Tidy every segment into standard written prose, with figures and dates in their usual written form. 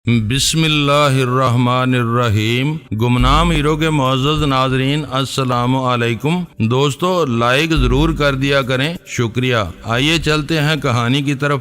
بسم اللہ الرحمن الرحیم۔ گمنام ہیرو کے معزز ناظرین السلام علیکم۔ دوستو لائک ضرور کر دیا کریں، شکریہ۔ آئیے چلتے ہیں کہانی کی طرف۔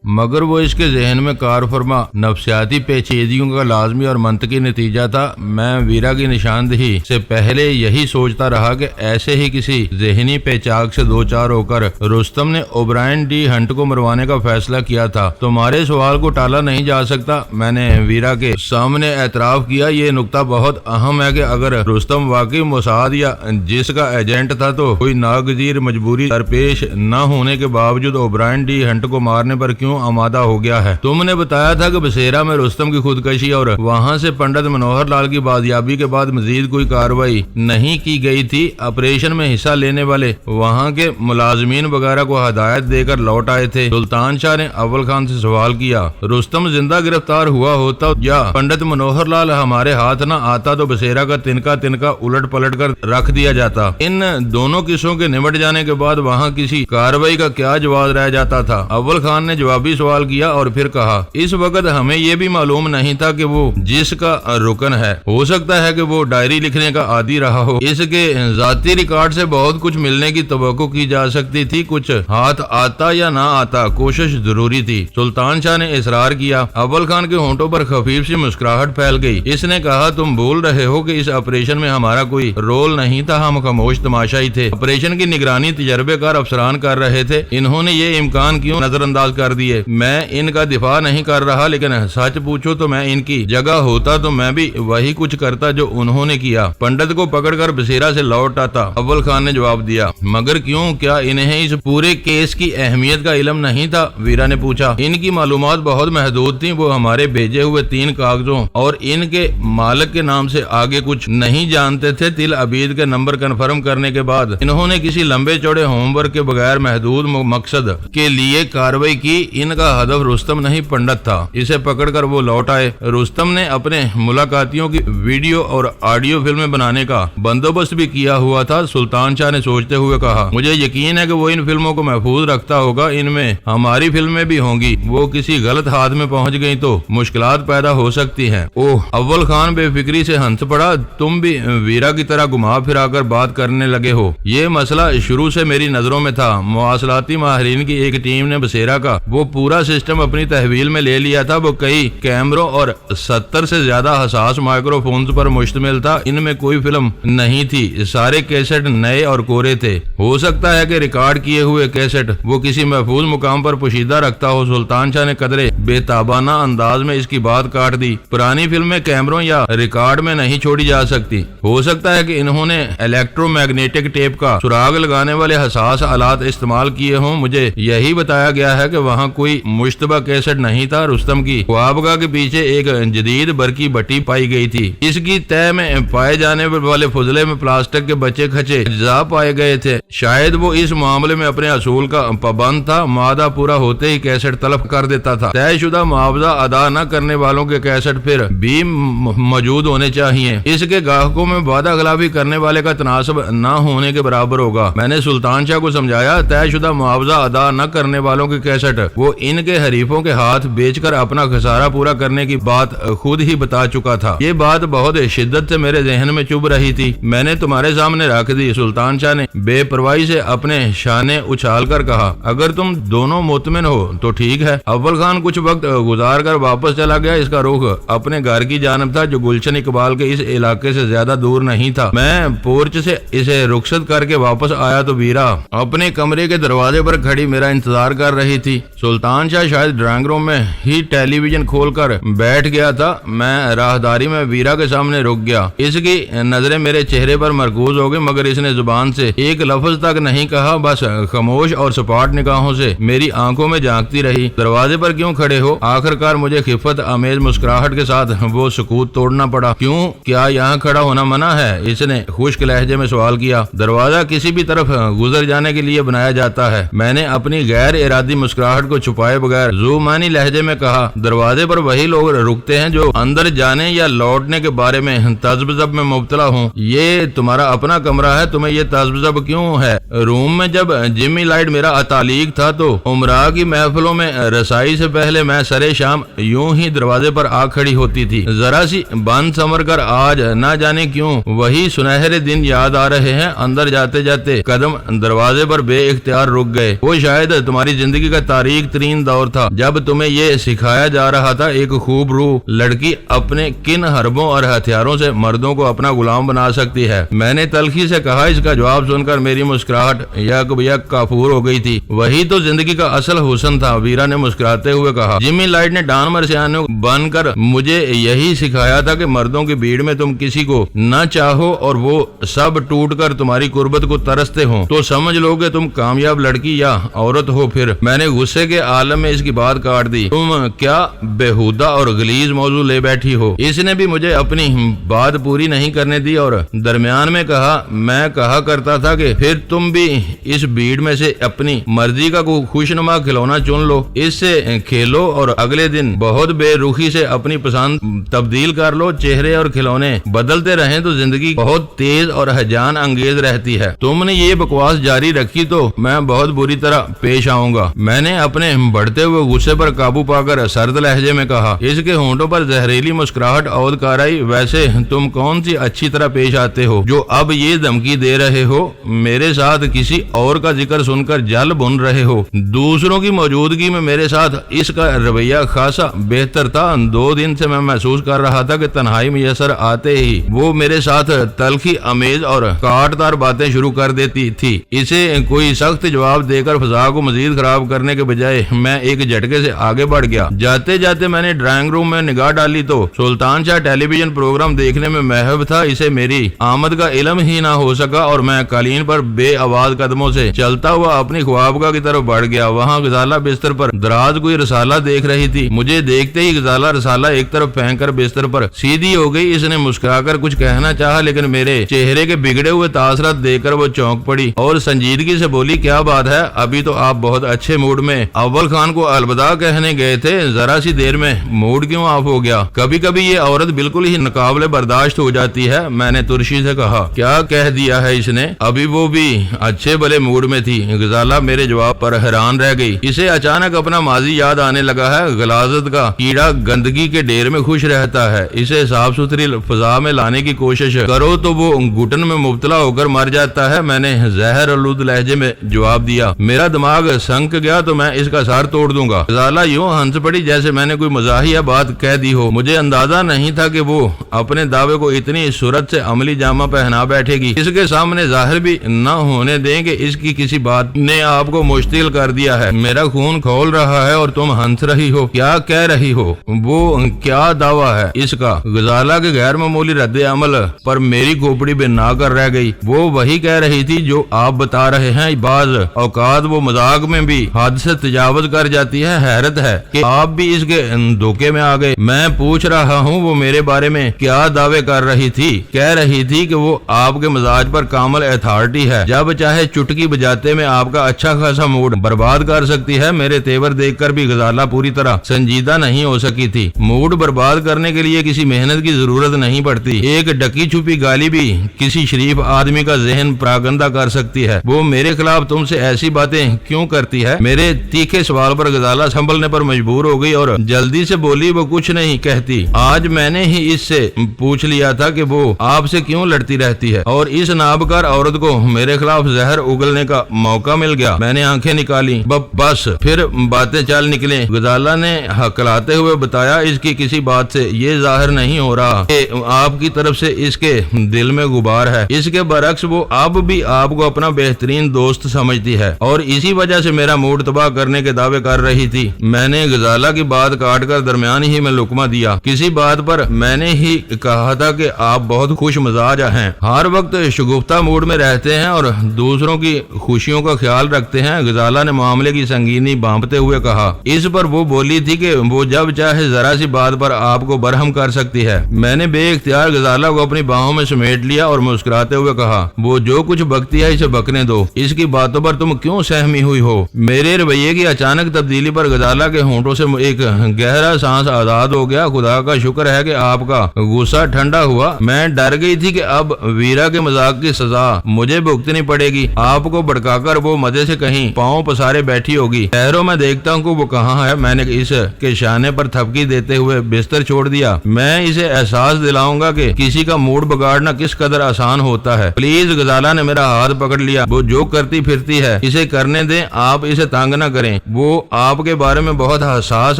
مگر وہ اس کے ذہن میں کار فرما نفسیاتی پیچیدگیوں کا لازمی اور منطقی نتیجہ تھا۔ میں ویرا کی نشاندہی سے پہلے یہی سوچتا رہا کہ ایسے ہی کسی ذہنی پیچاک سے دو چار ہو کر رستم نے اوبرائن ڈی ہنٹ کو مروانے کا فیصلہ کیا تھا۔ تمہارے سوال کو ٹالا نہیں جا سکتا۔ میں نے ویرا کے سامنے اعتراف کیا، یہ نقطہ بہت اہم ہے کہ اگر رستم واقعی موساد یا جس کا ایجنٹ تھا تو کوئی ناگزیر مجبوری درپیش نہ ہونے کے باوجود اوبرائن ڈی ہنٹ کو مارنے پر کیوں آمادہ ہو گیا ہے۔ تم نے بتایا تھا کہ بسیرا میں رستم کی خودکشی اور وہاں سے پنڈت منوہر لال کی بازیابی کے بعد مزید کوئی کارروائی نہیں کی گئی تھی۔ آپریشن میں حصہ لینے والے وہاں کے ملازمین وغیرہ کو ہدایت دے کر لوٹ آئے تھے۔ سلطان شاہ نے اول خان سے سوال کیا، رستم زندہ گرفتار ہوا ہوتا یا پنڈت منوہر لال ہمارے ہاتھ نہ آتا تو بسیرا کا تنکا الٹ پلٹ کر رکھ دیا جاتا۔ ان دونوں قصوں کے نمٹ جانے کے بعد وہاں کسی کارروائی کا کیا جواز رہ جاتا تھا؟ اول خان نے جوابی سوال کیا اور پھر کہا، اس وقت ہمیں یہ بھی معلوم نہیں تھا کہ وہ جس کا رکن ہے، ہو سکتا ہے کہ وہ ڈائری لکھنے کا عادی رہا ہو۔ اس کے ذاتی ریکارڈ سے بہت کچھ ملنے کی توقع کی جا سکتی تھی، کچھ ہاتھ آتا یا نہ آتا، کوشش ضروری تھی۔ سلطان شاہ نے اصرار کیا۔ اول خان کے ہونٹوں پر خفیف سی مسکراہٹ پھیل گئی۔ اس نے کہا، تم بھول رہے ہو کہ اس آپریشن میں ہمارا کوئی رول نہیں تھا، ہم خاموش تماشائی تھے۔ آپریشن کی نگرانی تجربے کار افسران کر رہے تھے، انہوں نے یہ امکان کیوں نظر انداز کر دیے؟ میں ان کا دفاع نہیں کر رہا، لیکن سچ پوچھو تو میں ان کی جگہ ہوتا تو میں بھی وہی کچھ کرتا جو انہوں نے کیا، پنڈت کو پکڑ کر بسیرا سے لوٹ آتا۔ اول خان نے جواب دیا۔ مگر کیوں؟ کیا انہیں اس پورے کیس کی اہمیت کا علم نہیں تھا؟ ویرا نے پوچھا۔ ان کی معلومات بہت محدود تھیں، وہ ہمارے بھیجے ہوئے 3 کاغذوں اور ان کے مالک کے نام سے آگے کچھ نہیں جانتے تھے۔ تل عبید کے نمبر کنفرم کرنے کے بعد انہوں نے کسی لمبے چوڑے ہوم ورک کے بغیر محدود مقصد کے لیے کارروائی کی۔ ان کا ہدف رستم نہیں پنڈت تھا۔ اسے پکڑ کر وہ لوٹ آئے۔ رستم نے اپنے ملاقاتیوں کی ویڈیو اور آڈیو فلمیں بنانے کا بندوبست بھی کیا ہوا تھا۔ سلطان شاہ نے سوچتے ہوئے کہا، مجھے یقین ہے کہ وہ ان فلموں کو محفوظ رکھتا ہوگا، ان میں ہماری فلمیں بھی ہوں گی۔ وہ کسی غلط ہاتھ میں پہنچ گئی تو مشکلات پیدا ہو سکتی ہیں۔ اوہ! اول خان بے فکری سے ہنس پڑا، تم بھی ویرا کی طرح گھما پھرا کر بات کرنے لگے ہو۔ یہ مسئلہ شروع سے میری نظروں میں تھا۔ مواصلاتی ماہرین کی ایک ٹیم نے بسیرا کا وہ پورا سسٹم اپنی تحویل میں لے لیا تھا۔ وہ کئی کیمروں اور 70 سے زیادہ حساس مائکرو فونز پر مشتمل تھا۔ ان میں کوئی فلم نہیں تھی، سارے کیسٹ نئے اور کورے تھے۔ ہو سکتا ہے کہ ریکارڈ کیے ہوئے کیسٹ وہ کسی محفوظ مقام پر پوشیدہ رکھتا ہو۔ سلطان شاہ نے قدرے بے تابانہ انداز میں اس کی بات کاٹ دی۔ پرانی فلمیں کیمروں یا ریکارڈ میں نہیں چھوڑی جا سکتی۔ ہو سکتا ہے کہ انہوں نے الیکٹرو میگنیٹک ٹیپ کا سراغ لگانے والے حساس آلات استعمال کیے ہوں۔ مجھے یہی بتایا گیا ہے کہ وہاں کوئی مشتبہ کیسٹ نہیں تھا۔ رستم کی خوابگاہ کے پیچھے ایک جدید برقی بٹی پائی گئی تھی۔ اس کی تہہ میں پائے جانے والے فضلے میں پلاسٹک کے بچے کھچے اجزاء پائے گئے تھے۔ شاید وہ اس معاملے میں اپنے اصول کا پابند تھا، مادہ پورا ہوتے ہی کیسٹ تلف کر دیتا تھا۔ طے شدہ معاوضہ ادا نہ کرنے والوں کے کیسٹ پھر بھی موجود ہونے چاہیے۔ اس کے گاہکوں میں وعدہ خلافی کرنے والے کا تناسب نہ ہونے کے برابر ہوگا۔ میں نے سلطان شاہ کو سمجھایا، طے شدہ معاوضہ ادا نہ کرنے والوں کے کیسٹ وہ ان کے حریفوں کے ہاتھ بیچ کر اپنا خسارہ پورا کرنے کی بات خود ہی بتا چکا تھا۔ یہ بات بہت شدت سے میرے ذہن میں چبھ رہی تھی، میں نے تمہارے سامنے رکھ دی۔ سلطان شاہ نے بے پرواہی سے اپنے شانے اچھال کر کہا، اگر تم دونوں مطمئن ہو تو ٹھیک ہے۔ اول خان کچھ وقت گزار کر واپس چلا گیا۔ اس کا رخ اپنے گھر کی جانب تھا جو گلشن اقبال کے اس علاقے سے زیادہ دور نہیں تھا۔ میں پورچ سے اسے رخصت کر کے واپس آیا تو ویرا اپنے کمرے کے دروازے پر کھڑی میرا انتظار کر رہی تھی۔ سلطان شاہ شاید ڈرائنگ روم میں ہی ٹیلی ویژن کھول کر بیٹھ گیا تھا۔ میں راہداری میں ویرا کے سامنے رک گیا۔ اس کی نظریں میرے چہرے پر مرکوز ہو گئی، مگر اس نے زبان سے ایک لفظ تک نہیں کہا، بس خاموش اور سپاٹ نگاہوں سے میری آنکھوں میں جھانکتی رہی۔ دروازے پر کیوں کھڑے ہو؟ آخر کار مجھے خفت امیز مسکراہٹ کے ساتھ وہ سکوت توڑنا پڑا۔ کیوں؟ کیا یہاں کھڑا ہونا منع ہے؟ اس نے خشک لہجے میں سوال کیا۔ دروازہ کسی بھی طرف گزر جانے کے لیے بنایا جاتا ہے۔ میں نے اپنی غیر ارادی مسکراہٹ کو چھپائے بغیر زومانی لہجے میں کہا، دروازے پر وہی لوگ رکتے ہیں جو اندر جانے یا لوٹنے کے بارے میں تذبذب میں مبتلا ہوں۔ یہ تمہارا اپنا کمرہ ہے، تمہیں یہ تذبذب کیوں ہے؟ روم میں جب جمی لائٹ میرا اتالیق تھا تو عمرہ کی محفلوں میں رسائی سے پہلے میں سرے شام یوں ہی دروازے پر آ کھڑی ہوتی تھی۔ ذرا سی بند سمر کر آج نہ جانے کیوں وہی سنہرے دن یاد آ رہے ہیں۔ اندر جاتے جاتے قدم دروازے پر بے اختیار رک گئے۔ وہ شاید تمہاری زندگی کا تاریک ترین دور تھا جب تمہیں یہ سکھایا جا رہا تھا ایک خوب روح لڑکی اپنے کن حربوں اور ہتھیاروں سے مردوں کو اپنا غلام بنا سکتی ہے۔ میں نے تلخی سے کہا۔ اس کا جواب سن کر میری مسکراہٹ یک کافور ہو گئی تھی۔ وہی تو زندگی کا اصل حسن تھا، ویرا نے مسکراتے ہوئے کہا۔ جمی لائٹ نے ڈان مرسیانو بن کر مجھے یہی سکھایا تھا کہ مردوں کی بھیڑ میں تم کسی کو نہ چاہو اور وہ سب ٹوٹ کر تمہاری قربت کو ترستے ہوں تو سمجھ لو کہ تم کامیاب لڑکی یا عورت ہو۔ پھر میں نے غصے کے عالم میں اس کی بات کاٹ دی۔ تم کیا بےہودہ اور غلیظ موضوع لے بیٹھی ہو؟ اس نے بھی مجھے اپنی بات پوری نہیں کرنے دی اور درمیان میں کہا، میں کہا کرتا تھا کہ پھر تم بھی اس بھیڑ میں سے اپنی مرضی کا کوئی خوشنما کھلونا چن لو، اس سے کھیلو اور اگلے دن بہت بے رخی سے اپنی پسند تبدیل کر لو۔ چہرے اور کھلونے بدلتے رہیں تو زندگی بہت تیز اور ہیجان انگیز رہتی ہے۔ تم نے یہ بکواس جاری رکھی تو میں بہت بری طرح پیش آؤں گا۔ میں نے اپنے بڑھتے ہوئے غصے پر قابو پا کر سرد لہجے میں کہا۔ اس کے ہونٹوں پر زہریلی مسکراہٹ عود کار آئی۔ ویسے تم کون سی اچھی طرح پیش آتے ہو جو اب یہ دھمکی دے رہے ہو؟ میرے ساتھ کسی اور کا ذکر سن کر جل بن رہے ہو؟ دوسروں کی موجودگی میں میرے ساتھ اس کا رویہ خاصا بہتر تھا۔ 2 دن سے میں محسوس کر رہا تھا کہ تنہائی میسر آتے ہی وہ میرے ساتھ تلخی امیز اور کاٹ تار باتیں شروع کر دیتی تھی۔ اسے کوئی سخت جواب دے کر فضا کو مزید خراب کرنے کے بجائے میں ایک جھٹکے سے آگے بڑھ گیا۔ جاتے جاتے میں نے ڈرائنگ روم میں نگاہ ڈالی تو سلطان شاہ ٹیلی ویژن پروگرام دیکھنے میں محو تھا۔ اسے میری آمد کا علم ہی نہ ہو سکا اور میں قالین پر بے آواز قدموں سے چلتا ہوا اپنی خوابگاہ کی طرف بڑھ گیا۔ وہاں غزالہ بستر پر دراز کوئی رسالہ دیکھ رہی تھی۔ مجھے دیکھتے ہی غزالہ رسالہ ایک طرف پھینک کر بستر پر سیدھی ہو گئی۔ اس نے مسکرا کر کچھ کہنا چاہا لیکن میرے چہرے کے بگڑے ہوئے تاثرات دیکھ کر وہ چونک پڑی اور سنجیدگی سے بولی، کیا بات ہے؟ ابھی تو آپ بہت اچھے موڈ میں اول خان کو الوداع کہنے گئے تھے، ذرا سی دیر میں موڈ کیوں آف ہو گیا؟ کبھی کبھی یہ عورت بالکل ہی ناقابل برداشت ہو جاتی ہے، میں نے ترشی سے کہا۔ کیا کہہ دیا ہے اس نے؟ ابھی وہ بھی اچھے بھلے موڈ میں تھی۔ غزالہ میرے جواب پر حیران رہ گئی۔ اسے اچانک اپنا ماضی یاد آنے لگا ہے۔ غلاظت کا کیڑا گندگی کے ڈھیر میں خوش رہتا ہے، اسے صاف ستھری فضا میں لانے کی کوشش کرو تو وہ گھٹن میں مبتلا ہو کر مر جاتا ہے۔ میں نے زہر آلود لہجے میں جواب دیا۔ میرا دماغ سنک گیا تو میں اس کا سر توڑ دوں گا۔ غزالہ یوں ہنس پڑی جیسے میں نے کوئی مزاحیہ بات کہہ دی ہو۔ مجھے اندازہ نہیں تھا کہ وہ اپنے دعوے کو اتنی صورت سے عملی جامہ پہنا بیٹھے گی۔ اس کے سامنے ظاہر بھی نہ ہونے دیں کہ اس کی کسی بات نے آپ کو مشتعل کر دیا ہے۔ میرا خون کھول رہا ہے اور تم ہنس رہی ہو، کیا کہہ رہی ہو؟ وہ کیا دعویٰ ہے اس کا؟ غزالہ کے غیر معمولی رد عمل پر میری کھوپڑی بے نہ کر رہ گئی۔ وہ وہی کہہ رہی تھی جو آپ بتا رہے ہیں۔ بعض اوقات وہ مذاق میں بھی حد سے تجاوز کر جاتی ہے۔ حیرت ہے کہ آپ بھی اس کے دھوکے میں آ گئے۔ میں پوچھ رہا ہوں وہ میرے بارے میں کیا دعوے کر رہی تھی؟ کہہ رہی تھی کہ وہ آپ کے مزاج پر کامل اتھارٹی ہے، جب چاہے چٹکی بجاتے میں آپ کا اچھا خاصا موڈ برباد کر سکتی ہے۔ میرے تیور دیکھ کر بھی غزالہ پوری طرح سنجیدہ نہیں ہو سکی تھی۔ موڈ برباد کرنے کے لیے کسی محنت کی ضرورت نہیں پڑتی، ایک ڈکی چھپی گالی بھی کسی شریف آدمی کا ذہن پراگندہ کر سکتی ہے۔ وہ میرے خلاف تم سے ایسی باتیں کیوں کرتی ہے؟ میرے تیکھے سوال پر غزالہ سنبھلنے پر مجبور ہو گئی اور جلدی سے بولی، وہ کچھ نہیں کہتی۔ آج میں نے ہی اس سے پوچھ لیا تھا کہ وہ آپ سے کیوں لڑتی رہتی ہے اور اس نابکار عورت کو میرے خلاف زہر اگلنے کا موقع مل گیا۔ میں نے آنکھیں نکالی، بس پھر باتیں چل نکلیں۔ غزالہ نے ہکلاتے ہوئے بتایا، اس کی کسی بات سے یہ ظاہر نہیں ہو رہا کہ آپ کی طرف سے اس کے دل میں غبار ہے۔ اس کے برعکس وہ اب بھی آپ کو اپنا بہترین دوست سمجھتی ہے اور اسی وجہ سے میرا موڈ تباہ کرنے کے دعوے کر رہی تھی۔ میں نے غزالہ کی بات کاٹ کر درمیان ہی میں لقمہ دیا۔ کسی بات پر میں نے ہی کہا تھا کہ آپ بہت خوش مزاج ہیں، ہر وقت شگفتہ موڈ میں رہتے ہیں اور دوسروں کی خوشیوں کا خیال رکھتے ہیں۔ غزالہ نے معاملے کی سنگینی بانپتے ہوئے کہا۔ اس پر وہ بولی تھی کہ وہ جب چاہے ذرا سی بات پر آپ کو برہم کر سکتی ہے۔ میں نے بے اختیار غزالہ کو اپنی باہوں میں سمیٹ لیا اور مسکراتے ہوئے کہا، وہ جو کچھ بکتی ہے اسے بکنے دو، اس کی باتوں پر تم کیوں سہمی ہوئی ہو؟ میرے رویے کی اچانک تبدیلی پر غزالہ کے ہونٹوں سے ایک گہرا سانس آزاد ہو گیا۔ خدا کا شکر ہے کہ آپ کا غصہ ٹھنڈا ہوا، میں ڈر گئی تھی کہ اب ویرا کے مذاق کی سزا مجھے بھگتنی پڑے گی۔ آپ کو بھڑکا کر وہ مزے سے کہیں پاؤں پسارے بیٹھی ہوگی۔ ٹھہرو میں دیکھتا ہوں کہ وہ کہاں ہے۔ میں نے اس کے شانے پر تھپکی دیتے ہوئے بستر چھوڑ دیا۔ میں اسے احساس دلاؤں گا کہ کسی کا موڈ بگاڑنا کس قدر آسان ہوتا ہے۔ پلیز، غزالہ نے میرا ہاتھ پکڑ لیا، وہ جو کرتی پھرتی ہے اسے کرنے دیں، آپ اسے تنگ نہ کریں۔ وہ آپ کے بارے میں بہت حساس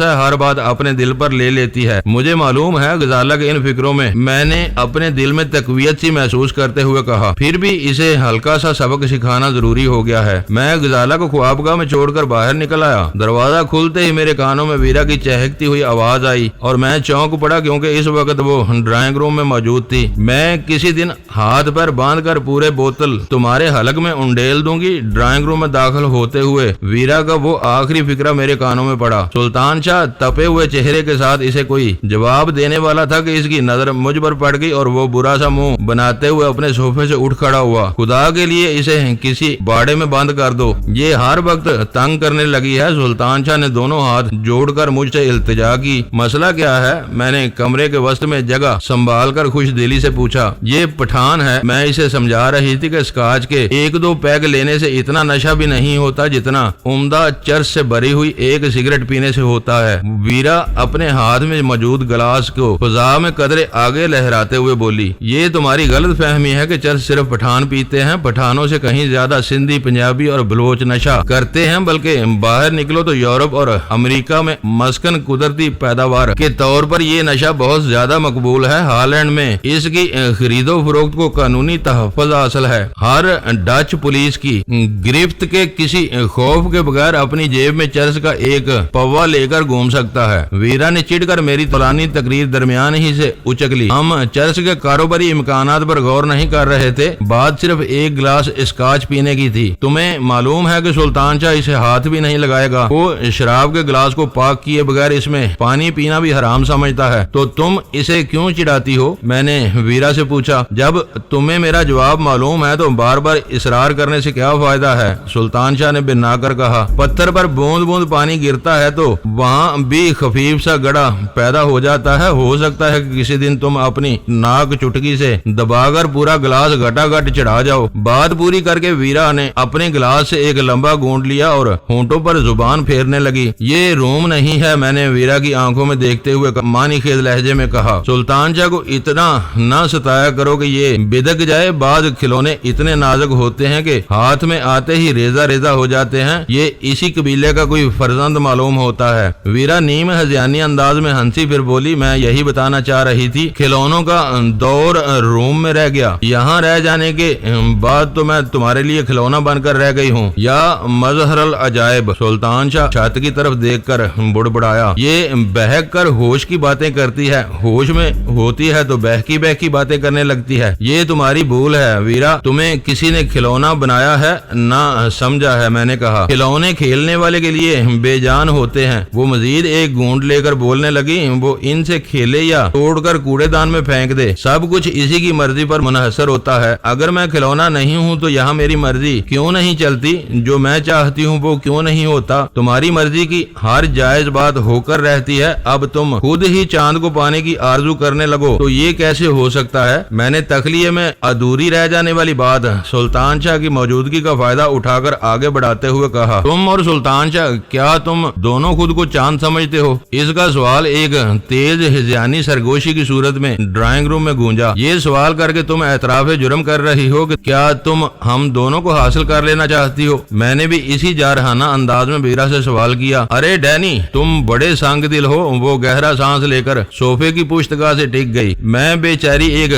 ہے، ہر بات اپنے دل پر لے لیتی ہے۔ مجھے معلوم ہے، غزالہ کے ان فکروں میں نے اپنے دل میں تقویت سی محسوس کرتے ہوئے کہا، پھر بھی اسے ہلکا سا سبق سکھانا ضروری ہو گیا ہے۔ میں غزالہ کو خوابگاہ میں چھوڑ کر باہر نکل آیا۔ دروازہ کھلتے ہی میرے کانوں میں ویرا کی چہکتی ہوئی آواز آئی اور میں چونک پڑا کیونکہ اس وقت وہ ڈرائنگ روم میں موجود تھی۔ میں کسی دن ہاتھ پر باندھ کر پورے بوتل تمہارے حلق میں انڈیل دوں گی۔ ڈرائنگ روم میں داخل ہوتے ہوئے ویرا کا وہ آخری فکرہ میرے کانوں میں پڑا۔ سلطان شاہ تپے ہوئے چہرے کے ساتھ اسے کوئی جواب دینے والا تھا کہ اس کی نظر مجھ پر پڑ گئی اور وہ برا سا منہ بناتے ہوئے اپنے صوفے سے اٹھ کھڑا ہوا۔ خدا کے لیے اسے کسی باڑے میں بند کر دو، یہ ہر وقت تنگ کرنے لگی ہے۔ سلطان شاہ نے دونوں ہاتھ جوڑ کر مجھ سے التجا کی۔ مسئلہ کیا ہے؟ میں نے کمرے کے وسط میں جگہ سنبھال کر خوش دلی سے پوچھا۔ یہ پٹھان ہے، میں اسے سمجھا رہی تھی کہ سکاچ کے ایک دو پیگ لینے سے اتنا نشہ بھی نہیں ہوتا جتنا عمدہ چرس سے بری ہوئی ایک سگریٹ پینے سے ہوتا ہے۔ ویرا اپنے ہاتھ میں موجود گلاس کو فضا میں قدرے آگے لہراتے ہوئے بولی، یہ تمہاری غلط فہمی ہے کہ چرس صرف پٹھان پیتے ہیں۔ پٹھانوں سے کہیں زیادہ سندھی، پنجابی اور بلوچ نشہ کرتے ہیں، بلکہ باہر نکلو تو یورپ اور امریکہ میں مسکن قدرتی پیداوار کے طور پر یہ نشہ بہت زیادہ مقبول ہے۔ ہالینڈ میں اس کی خرید و فروخت کو قانونی تحفظ حاصل ہے۔ ہر ڈچ پولیس کی گرفت کے کسی خوف کے بغیر اپنی جیب میں چرس کا ایک پوا لے کر گھوم سکتا ہے۔ ویرا نے چڑھ کر میری طولانی تقریر درمیان ہی سے اچک لی۔ ہم چرس کے کاروباری امکانات پر غور نہیں کر رہے تھے، بات صرف ایک گلاس اسکاچ پینے کی تھی۔ تمہیں معلوم ہے کہ سلطان شاہ اسے ہاتھ بھی نہیں لگائے گا، وہ شراب کے گلاس کو پاک کیے بغیر اس میں پانی پینا بھی حرام سمجھتا ہے۔ تو تم اسے کیوں چڑھاتی ہو؟ میں نے ویرا سے پوچھا۔ جب تمہیں میرا جواب معلوم ہے تو بار بار اصرار کرنے سے کیا فائدہ ہے؟ سلطان شاہ نے بنا کر کہا، پتھر پر بوند بوند پانی گرتا ہے تو وہاں بھی خفیف سا گڑا پیدا ہو جاتا ہے۔ ہو سکتا ہے کہ کسی دن تم اپنی ناک چٹکی سے دبا کر پورا گلاس گٹا گٹ چڑھا جاؤ۔ بات پوری کر کے ویرا نے اپنے گلاس سے ایک لمبا گھونٹ لیا اور ہونٹوں پر زبان پھیرنے لگی۔ یہ روم نہیں ہے، میں نے ویرا کی آنکھوں میں دیکھتے ہوئے معنی خیز لہجے میں کہا۔ سلطان شاہ کو اتنا نہ ستایا کرو کہ یہ بدک جائے۔ بعض کھلونے اتنے نازک ہوتے ہیں کہ ہاتھ میں آتے ہی ریزہ ریزہ ہو جاتے ہیں۔ یہ اسی قبیلے کا کوئی فرزند معلوم ہوتا ہے۔ ویرا نیم ہذیانی انداز میں ہنسی، پھر بولی، میں یہی بتانا چاہ رہی تھی، کھلونوں کا دور روم میں رہ گیا۔ یہاں رہ جانے کے بعد تو میں تمہارے لیے کھلونا بن کر رہ گئی ہوں۔ یا مظہر العجائب، سلطان شاہ چھت کی طرف دیکھ کر بڑبڑایا، یہ بہک کر ہوش کی باتیں کرتی ہے، ہوش میں ہوتی ہے تو بہکی بہکی باتیں کرنے لگتی ہے۔ یہ تمہاری بھول ہے ویرا، تمہیں کسی نے کھلونا بنایا ہے، نہ سمجھا ہے۔ میں نے کہا، کھلونے کھیلنے والے کے لیے بے جان ہوتے ہیں۔ وہ مزید ایک گھونٹ لے کر بولنے لگی، وہ ان سے کھیلے یا توڑ کر کوڑے دان میں پھینک دے، سب کچھ اسی کی مرضی پر منحصر ہوتا ہے۔ اگر میں کھلونا نہیں ہوں تو یہاں میری مرضی کیوں نہیں چلتی؟ جو میں چاہتی ہوں وہ کیوں نہیں ہوتا؟ تمہاری مرضی کی ہر جائز بات ہو کر رہتی ہے، اب تم خود ہی چاند کو پانے کی آرزو کرنے لگو تو یہ کیسے ہو سکتا ہے؟ میں نے تخلیے میں ادھوری رہ جانے والی بات سلطان شاہ کی موجودگی کا فائدہ اٹھا کر آگے بڑھاتے ہوئے کہا، تم اور سلطان شاہ کیا تم دونوں خود کو چاند سمجھتے ہو؟ اس کا سوال ایک تیز ہذیانی سرگوشی کی صورت میں ڈرائنگ روم میں گونجا۔ یہ سوال کر کے تم اعتراف جرم کر رہی ہو کہ کیا تم ہم دونوں کو حاصل کر لینا چاہتی ہو؟ میں نے بھی اسی جارحانہ انداز میں ویرا سے سوال کیا۔ ارے ڈینی، تم بڑے سنگ دل ہو۔ وہ گہرا سانس لے کر صوفے کی پشتگاہ سے ٹک گئی۔ میں بیچاری ایک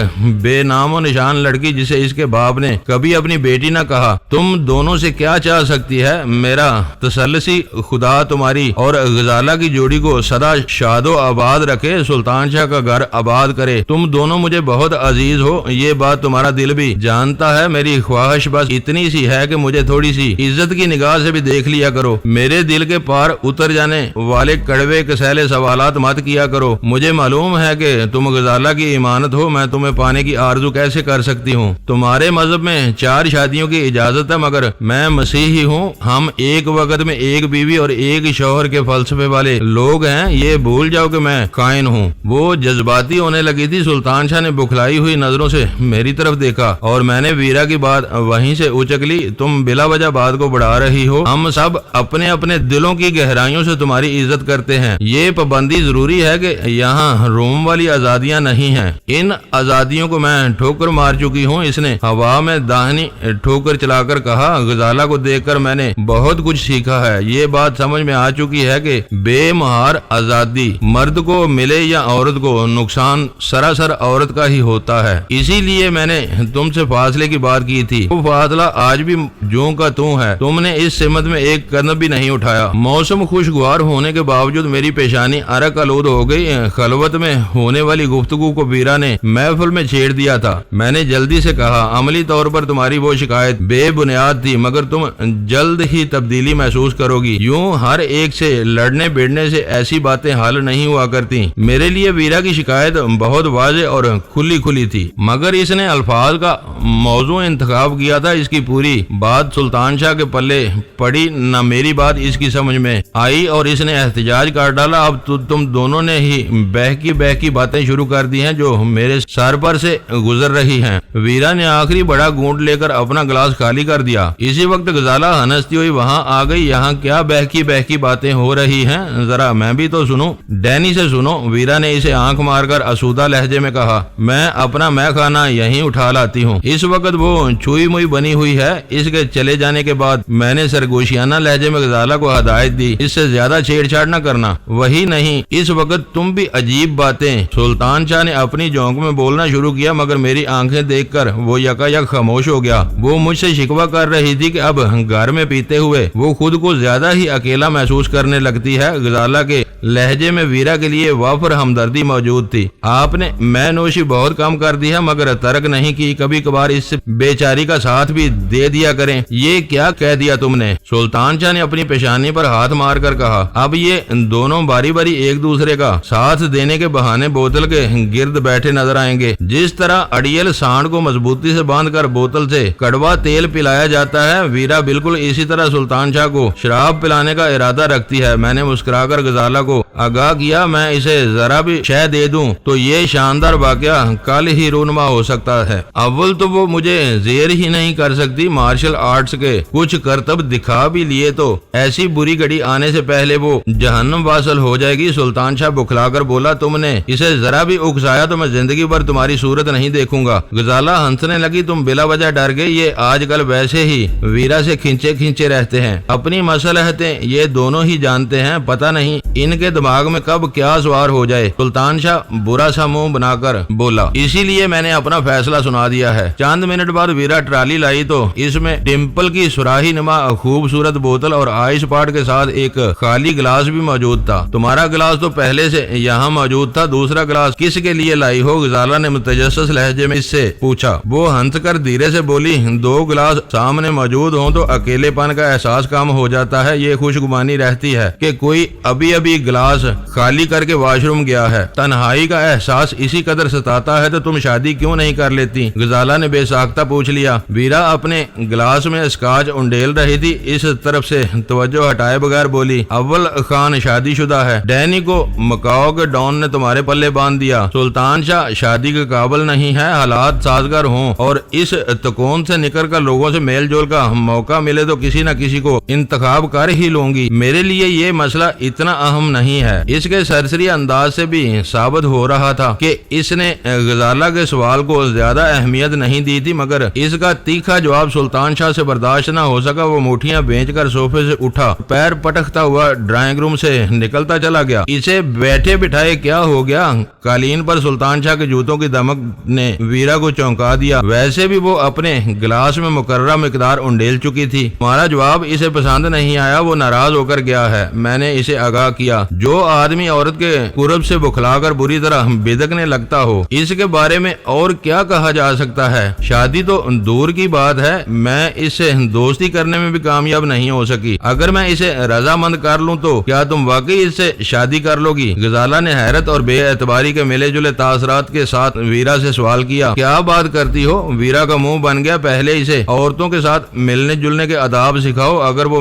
بے نام و نشان لڑکی جسے اس کے باپ نے کبھی اپنی بیٹی نہ کہا، تم دونوں سے کیا چاہ سکتی ہے؟ میرا تسلسی خدا تمہاری اور غزالہ کی جوڑی کو سدا شاد و آباد رکھے، سلطان شاہ کا گھر آباد کرے۔ تم دونوں مجھے بہت عزیز ہو، یہ بات تمہارا دل بھی جانتا ہے۔ میری خواہش بس اتنی سی ہے کہ مجھے تھوڑی سی عزت کی نگاہ سے بھی دیکھ لیا کرو۔ میرے دل کے پار اتر جانے والے کڑوے کسیلے سوالات مت کیا کرو۔ مجھے معلوم ہے کہ تم غزالہ کی امانت ہو، میں تمہیں پانے کی آرزو کیسے کر سکتی ہوں؟ تمہارے مذہب میں 4 شادیوں کی اجازت ہے، مگر میں مسیحی ہوں۔ ہم ایک وقت جگت میں ایک بیوی اور ایک شوہر کے فلسفے والے لوگ ہیں، یہ بھول جاؤ کہ میں خائن ہوں۔ وہ جذباتی ہونے لگی تھی۔ سلطان شاہ نے بکھلائی ہوئی نظروں سے میری طرف دیکھا اور میں نے ویرا کی بات وہیں سے اچک لی۔ تم بلا وجہ بات کو بڑھا رہی ہو، ہم سب اپنے اپنے دلوں کی گہرائیوں سے تمہاری عزت کرتے ہیں۔ یہ پابندی ضروری ہے کہ یہاں روم والی آزادیاں نہیں ہیں، ان آزادیوں کو میں ٹھوکر مار چکی ہوں۔ اس نے ہوا میں داہنی ٹھوکر چلا کر کہا، غزالہ کو دیکھ کر میں نے بہت کچھ سیکھا ہے۔ یہ بات سمجھ میں آ چکی ہے کہ بے مہار آزادی مرد کو ملے یا عورت کو، نقصان سراسر عورت کا ہی ہوتا ہے۔ اسی لیے میں نے تم سے فاصلے کی بات کی تھی، وہ فاصلہ آج بھی جوں کا توں ہے۔ تم نے اس سمت میں ایک قدم بھی نہیں اٹھایا۔ موسم خوشگوار ہونے کے باوجود میری پیشانی عرق آلود ہو گئی۔ خلوت میں ہونے والی گفتگو کو ویرا نے محفل میں چھیڑ دیا تھا۔ میں نے جلدی سے کہا، عملی طور پر تمہاری وہ شکایت بے بنیاد تھی، مگر تم جلد ہی تبدیلی محسوس کرو گی۔ یوں ہر ایک سے لڑنے بیڑنے سے ایسی باتیں حل نہیں ہوا کرتی۔ میرے لیے ویرا کی شکایت بہت واضح اور کھلی تھی، مگر اس نے الفاظ کا موضوع انتخاب کیا تھا۔ اس کی پوری بات سلطان شاہ کے پلے پڑی نہ میری بات اس کی سمجھ میں آئی اور اس نے احتجاج کر ڈالا، اب تم دونوں نے ہی بہکی باتیں شروع کر دی ہیں جو میرے سر پر سے گزر رہی ہیں۔ ویرا نے آخری بڑا گھونٹ لے کر اپنا گلاس خالی کر دیا۔ اسی وقت غزالہ ہنستی ہوئی وہاں آ گئی۔ یہاں کیا بہکی باتیں ہو رہی ہیں، ذرا میں بھی تو سنوں، ڈینی سے سنو۔ ویرا نے اسے آنکھ مار کر اسودہ لہجے میں کہا، میں اپنا مے خانہ یہیں اٹھا لاتی ہوں۔ اس وقت وہ چھوئی موئی بنی ہوئی ہے۔ اس کے چلے جانے کے بعد میں نے سرگوشیانہ لہجے میں غزالہ کو ہدایت دی، اس سے زیادہ چھیڑ چھاڑ نہ کرنا۔ وہی نہیں، اس وقت تم بھی عجیب باتیں۔ سلطان شاہ نے اپنی جونک میں بولنا شروع کیا، مگر میری آنکھیں دیکھ کر وہ یکا خاموش ہو گیا۔ وہ مجھ سے شکوہ کر رہی تھی کہ اب گھر میں پیتے ہوئے وہ خود کو زیادہ ہی اکیلا محسوس کرنے لگتی ہے۔ غزالہ کے لہجے میں ویرا کے لیے وافر ہمدردی موجود تھی۔ آپ نے میں نوشی بہت کم کر دی ہے، مگر ترک نہیں کی، کبھی کبھار اس بیچاری کا ساتھ بھی دے دیا کریں۔ یہ کیا کہہ دیا تم نے؟ سلطان شاہ نے اپنی پیشانی پر ہاتھ مار کر کہا، اب یہ دونوں باری باری ایک دوسرے کا ساتھ دینے کے بہانے بوتل کے گرد بیٹھے نظر آئیں گے۔ جس طرح اڑیل سانڈ کو مضبوطی سے باندھ کر بوتل سے کڑوا تیل پلایا جاتا ہے، ویرا بالکل اسی طرح سلطان شاہ کو شراب پلانے کا ارادہ رکھتی ہے۔ میں نے مسکرا کر غزالہ کو آگاہ کیا، میں اسے ذرا بھی شے دے دوں تو یہ شاندار واقعہ کل ہی رونما ہو سکتا ہے۔ اول تو وہ مجھے زیر ہی نہیں کر سکتی، مارشل آرٹس کے کچھ کرتب دکھا بھی لیے تو ایسی بری گھڑی آنے سے پہلے وہ جہنم واصل ہو جائے گی۔ سلطان شاہ بکھلا کر بولا، تم نے اسے ذرا بھی اکسایا تو میں زندگی بھر تمہاری صورت نہیں دیکھوں گا۔ غزالہ ہنسنے لگی، تم بلا وجہ ڈر گئی، یہ آج کل ویسے ہی ویرا سے کھینچے رہتے ہیں، اپنی مصلحتیں یہ دونوں ہی جانتے ہیں، پتہ نہیں ان کے دماغ میں کب کیا سوار ہو جائے۔ سلطان شاہ برا سا منہ بنا کر بولا، اسی لیے میں نے اپنا فیصلہ سنا دیا ہے۔ چند منٹ بعد ویرا ٹرالی لائی تو اس میں ڈمپل کی سراہی نما خوبصورت بوتل اور آئس پاٹ کے ساتھ ایک خالی گلاس بھی موجود تھا۔ تمہارا گلاس تو پہلے سے یہاں موجود تھا، دوسرا گلاس کس کے لیے لائی ہو؟ غزالہ نے متجسس لہجے میں اس سے پوچھا۔ وہ ہنس کر دھیرے سے بولی، دو گلاس سامنے موجود ہوں تو اکیلے پن کا احساس کم ہو جاتا ہے، یہ خوش گمانی رہتی ہے کہ کوئی ابھی گلاس خالی کر کے واش روم گیا ہے۔ تنہائی کا احساس اسی قدر ستاتا ہے تو تم شادی کیوں نہیں کر لیتی؟ غزالہ نے بے ساختہ پوچھ لیا۔ ویرا اپنے گلاس میں اسکاچ انڈیل رہی تھی، اس طرف سے توجہ ہٹائے بغیر بولی، اول خان شادی شدہ ہے، ڈینی کو مکاؤ کے ڈان نے تمہارے پلے باندھ دیا۔ سلطان شاہ شادی کے قابل نہیں ہے، حالات سازگار ہوں اور اس تکون سے نکل کر لوگوں سے میل جول کا موقع ملے تو کسی نہ کسی کو انتخاب کر ہی لوں گی۔ میرے لیے یہ مسئلہ اتنا اہم نہیں ہے۔ اس کے سرسری انداز سے بھی ثابت ہو رہا تھا کہ اس نے غزالہ کے سوال کو زیادہ اہمیت نہیں دی تھی، مگر اس کا تیکھا جواب سلطان شاہ سے برداشت نہ ہو سکا۔ وہ مٹھیاں بھیج کر صوفے سے اٹھا، پیر پٹکتا ہوا ڈرائنگ روم سے نکلتا چلا گیا۔ اسے بیٹھے بٹھائے کیا ہو گیا؟ قالین پر سلطان شاہ کے جوتوں کی دمک نے ویرا کو چونکا دیا۔ ویسے بھی وہ اپنے گلاس میں مقررہ مقدار انڈیل چکی تھی۔ تمہارا جواب اسے پسند نہیں آیا، وہ ناراض ہو کر گیا ہے۔ میں نے اسے آگاہ کیا، جو آدمی عورت کے قرب سے بکھلا کر بری طرح بدکنے لگتا ہو، اس کے بارے میں اور کیا کہا جا سکتا ہے؟ شادی تو دور کی بات ہے، میں اس سے دوستی کرنے میں بھی کامیاب نہیں ہو سکی۔ اگر میں اسے رضامند کر لوں تو کیا تم واقعی اس سے شادی کر لو گی؟ غزالہ نے حیرت اور بے اعتباری کے ملے جلے تاثرات کے ساتھ ویرا سے سوال کیا۔ کیا بات کرتی ہو؟ ویرا کا منہ بن گیا، پہلے اسے عورتوں کے ساتھ ملنے جلنے کے آداب سکھاؤ، اگر وہ